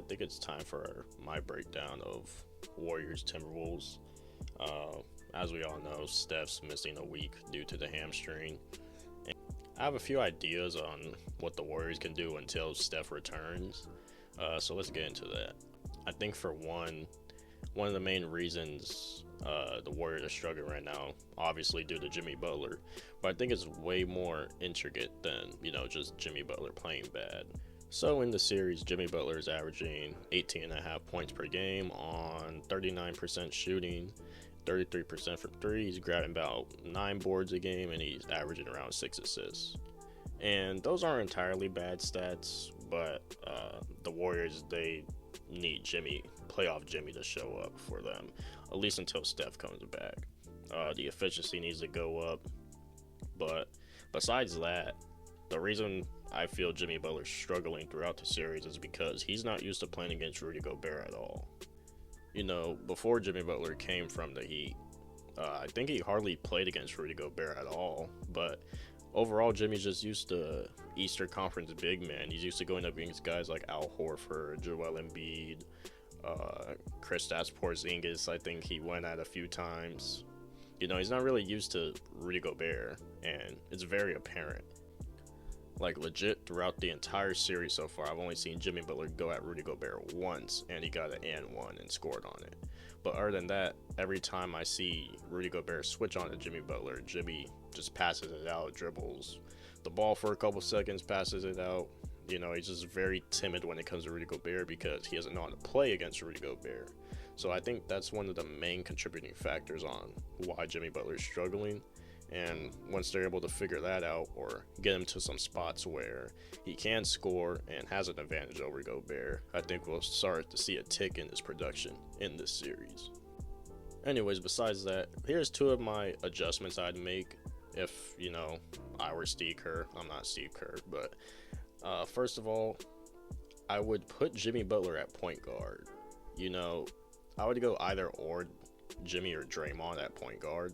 think it's time for my breakdown of Warriors Timberwolves. Uh, as we all know, Steph's missing a week due to the hamstring. And I have a few ideas on what the Warriors can do until Steph returns. So let's get into that. I think for one of the main reasons the Warriors are struggling right now, obviously due to Jimmy Butler, but I think it's way more intricate than, just Jimmy Butler playing bad. So in the series, Jimmy Butler is averaging 18.5 points per game on 39% shooting, 33% from three. He's grabbing about 9 boards a game, and he's averaging around 6 assists. And those aren't entirely bad stats, but the Warriors, they need playoff Jimmy to show up for them, at least until Steph comes back. The efficiency needs to go up, but besides that, the reason I feel Jimmy Butler's struggling throughout the series is because he's not used to playing against Rudy Gobert at all. Before Jimmy Butler came from the Heat, I think he hardly played against Rudy Gobert at all, but overall, Jimmy's just used to Eastern Conference big men. He's used to going up against guys like Al Horford, Joel Embiid, Kristaps Porzingis. I think he went at a few times. He's not really used to Rudy Gobert, and it's very apparent. Like, legit, throughout the entire series so far, I've only seen Jimmy Butler go at Rudy Gobert once, and he got an and one and scored on it. But other than that, every time I see Rudy Gobert switch on to Jimmy Butler, Jimmy just passes it out, dribbles the ball for a couple seconds, passes it out. He's just very timid when it comes to Rudy Gobert because he doesn't know how to play against Rudy Gobert. So I think that's one of the main contributing factors on why Jimmy Butler is struggling. And once they're able to figure that out or get him to some spots where he can score and has an advantage over Gobert, I think we'll start to see a tick in his production in this series. Anyways, besides that, here's 2 of my adjustments I'd make if, I were Steve Kerr. I'm not Steve Kerr, but first of all, I would put Jimmy Butler at point guard. I would go either or Jimmy or Draymond at point guard.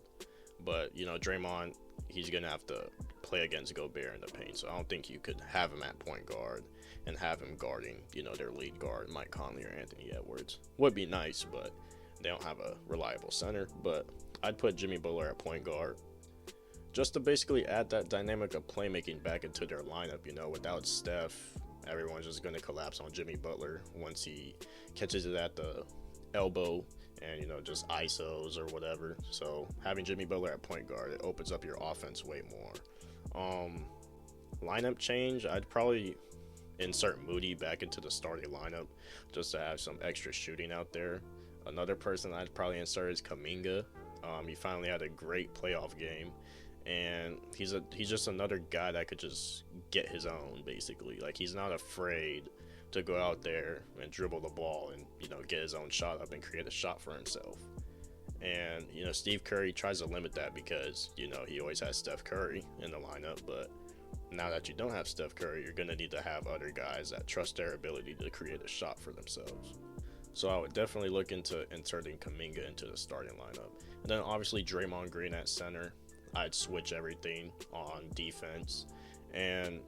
But, Draymond, he's going to have to play against Gobert in the paint. So I don't think you could have him at point guard and have him guarding, their lead guard, Mike Conley or Anthony Edwards. Would be nice, but they don't have a reliable center. But I'd put Jimmy Butler at point guard just to basically add that dynamic of playmaking back into their lineup. Without Steph, everyone's just going to collapse on Jimmy Butler once he catches it at the elbow and just ISOs or whatever. So having Jimmy Butler at point guard, it opens up your offense way more. Lineup change, I'd probably insert Moody back into the starting lineup just to have some extra shooting out there. Another person I'd probably insert is Kuminga. He finally had a great playoff game, and he's just another guy that could just get his own, basically. Like, he's not afraid to go out there and dribble the ball and, get his own shot up and create a shot for himself. And, Steve Curry tries to limit that because, he always has Steph Curry in the lineup. But now that you don't have Steph Curry, you're going to need to have other guys that trust their ability to create a shot for themselves. So I would definitely look into inserting Kuminga into the starting lineup. And then obviously Draymond Green at center. I'd switch everything on defense. And,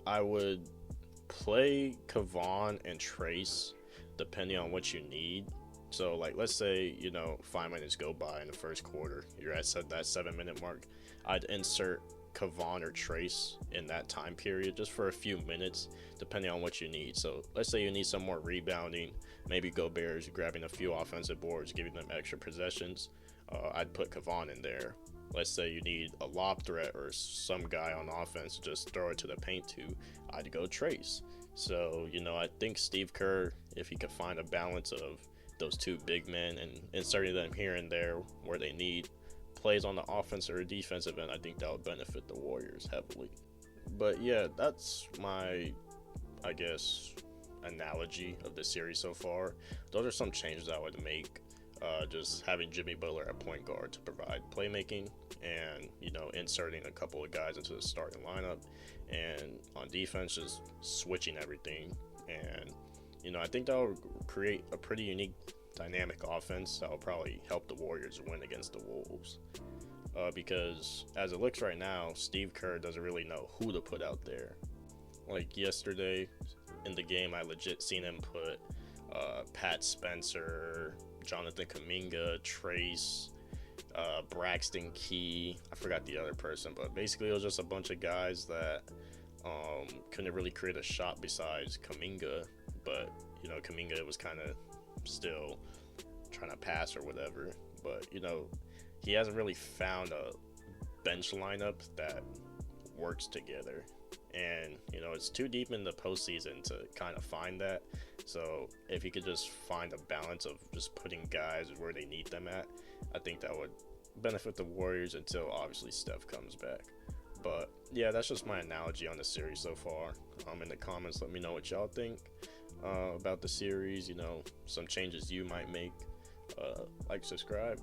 I would play Kevon and Trace depending on what you need. So, like, let's say, 5 minutes go by in the first quarter. You're at that 7-minute mark. I'd insert Kevon or Trace in that time period just for a few minutes, depending on what you need. So, let's say you need some more rebounding. Maybe Gobert's grabbing a few offensive boards, giving them extra possessions. I'd put Kevon in there. Let's say you need a lob threat or some guy on offense to just throw it to the paint to, I'd go Trace. So, I think Steve Kerr, if he could find a balance of those 2 big men and inserting them here and there where they need plays on the offense or defensive end, I think that would benefit the Warriors heavily. But yeah, that's my, analogy of the series so far. Those are some changes I would make. Just having Jimmy Butler at point guard to provide playmaking and, inserting a couple of guys into the starting lineup, and on defense, just switching everything. And, I think that will create a pretty unique dynamic offense that will probably help the Warriors win against the Wolves. Because as it looks right now, Steve Kerr doesn't really know who to put out there. Like yesterday, in the game, I legit seen him put Pat Spencer, Jonathan Kuminga, Trace, Braxton Key. I forgot the other person, but basically it was just a bunch of guys that couldn't really create a shot besides Kuminga. But Kuminga was kind of still trying to pass or whatever. But he hasn't really found a bench lineup that works together. And it's too deep in the postseason to kind of find that. So if he could just find a balance of just putting guys where they need them at, I think that would benefit the Warriors until obviously Steph comes back. But yeah, that's just my analogy on the series so far. In the comments, let me know what y'all think about the series. Some changes you might make. Like, subscribe.